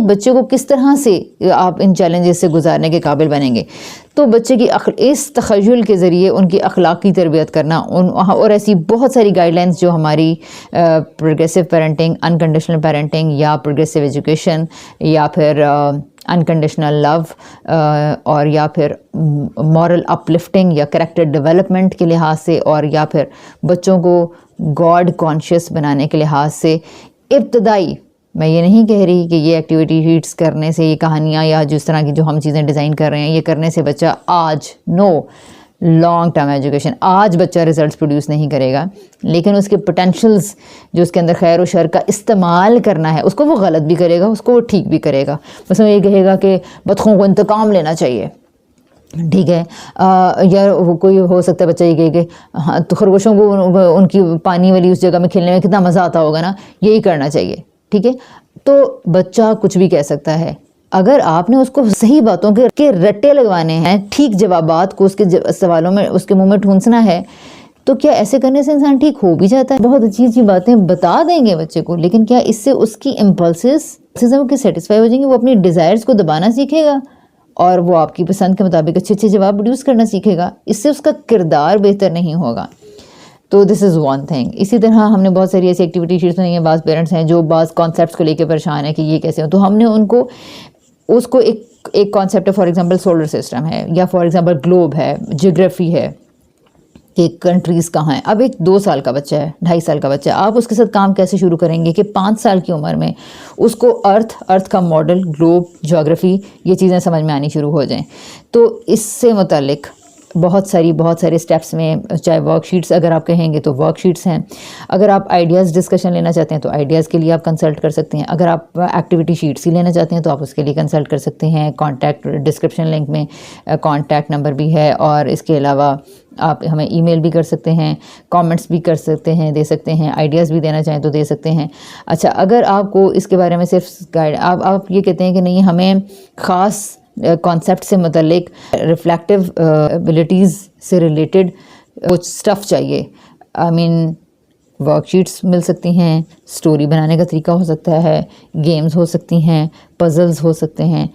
بچے کو کس طرح سے آپ ان چیلنجز سے گزارنے کے قابل بنیں گے. تو بچے کی اس تخیل کے ذریعے ان کی اخلاقی تربیت کرنا اور ایسی بہت ساری گائیڈ لائنس جو ہماری پروگریسو پیرنٹنگ، انکنڈیشنل پیرنٹنگ یا پروگریسو ایجوکیشن یا پھر انکنڈیشنل لو اور یا پھر مورل اپلفٹنگ یا کریکٹر ڈیولپمنٹ کے لحاظ سے اور یا پھر بچوں کو گاڈ کانشیس بنانے کے لحاظ سے ابتدائی، میں یہ نہیں کہہ رہی کہ یہ ایکٹیویٹی شیٹس کرنے سے، یہ کہانیاں یا جس طرح کی جو ہم چیزیں ڈیزائن کر رہے ہیں یہ کرنے سے بچہ آج لانگ ٹرم ایجوکیشن آج بچہ ریزلٹس پروڈیوس نہیں کرے گا، لیکن اس کے پوٹینشلز جو اس کے اندر خیر و شر کا استعمال کرنا ہے اس کو وہ غلط بھی کرے گا، اس کو وہ ٹھیک بھی کرے گا. بس وہ یہ کہے گا کہ بدخوں کو انتقام لینا چاہیے، ٹھیک ہے، یا کوئی ہو سکتا ہے بچہ یہ کہے کہ ہاں تو خرگوشوں کو ان کی پانی والی اس جگہ میں کھیلنے میں کتنا مزہ آتا ہوگا نا، یہی کرنا چاہیے، ٹھیک ہے. تو بچہ کچھ بھی کہہ سکتا ہے. اگر آپ نے اس کو صحیح باتوں کے رٹے لگوانے ہیں، ٹھیک جوابات کو اس کے سوالوں میں اس کے منہ میں ٹھونسنا ہے، تو کیا ایسے کرنے سے انسان ٹھیک ہو بھی جاتا ہے؟ بہت اچھی اچھی باتیں بتا دیں گے بچے کو، لیکن کیا اس سے اس کی امپلسز سیٹسفائی ہو جائیں گے؟ وہ اپنی ڈیزائرز کو دبانا سیکھے گا اور وہ آپ کی پسند کے مطابق اچھے اچھے جواب پروڈیوس کرنا سیکھے گا. اس سے اس کا کردار بہتر نہیں ہوگا. تو دس از ون تھنگ. اسی طرح ہم نے بہت ساری ایسی ایکٹیویٹی شیٹس بنائی ہیں. بعض پیرنٹس ہیں جو بعض کانسیپٹس کو لے کے پریشان ہیں کہ یہ کیسے ہو، تو ہم نے اس کو ایک کانسیپٹ ہے، فار ایگزامپل سولر سسٹم ہے، یا فار ایگزامپل گلوب ہے، جیوگرافی ہے کہ کنٹریز کہاں ہیں. اب ایک 2 سال کا بچہ ہے، 2.5 سال کا بچہ ہے، آپ اس کے ساتھ کام کیسے شروع کریں گے کہ 5 سال کی عمر میں اس کو ارتھ کا ماڈل، گلوب، جیوگرافی، یہ چیزیں سمجھ میں آنی شروع ہو جائیں. تو اس سے متعلق بہت سارے سٹیپس میں، چاہے ورک شیٹس اگر آپ کہیں گے تو ورک شیٹس ہیں. اگر آپ آئیڈیاز ڈسکشن لینا چاہتے ہیں تو آئیڈیاز کے لیے آپ کنسلٹ کر سکتے ہیں. اگر آپ ایکٹیویٹی شیٹس ہی لینا چاہتے ہیں تو آپ اس کے لیے کنسلٹ کر سکتے ہیں. کانٹیکٹ ڈسکرپشن لنک میں کانٹیکٹ نمبر بھی ہے، اور اس کے علاوہ آپ ہمیں ای میل بھی کر سکتے ہیں، کامنٹس بھی کر سکتے ہیں، دے سکتے ہیں، آئیڈیاز بھی دینا چاہیں تو دے سکتے ہیں. اچھا، اگر آپ کو اس کے بارے میں صرف گائیڈ، آپ یہ کہتے ہیں کہ نہیں ہمیں خاص کانسیپٹ سے متعلق ریفلیکٹیو ایبلٹیز سے ریلیٹڈ کچھ سٹف چاہیے، ورک شیٹس مل سکتی ہیں، سٹوری بنانے کا طریقہ ہو سکتا ہے، گیمز ہو سکتی ہیں، پزلز ہو سکتے ہیں،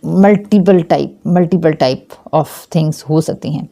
ملٹیپل ٹائپ آف تھنگس ہو سکتی ہیں.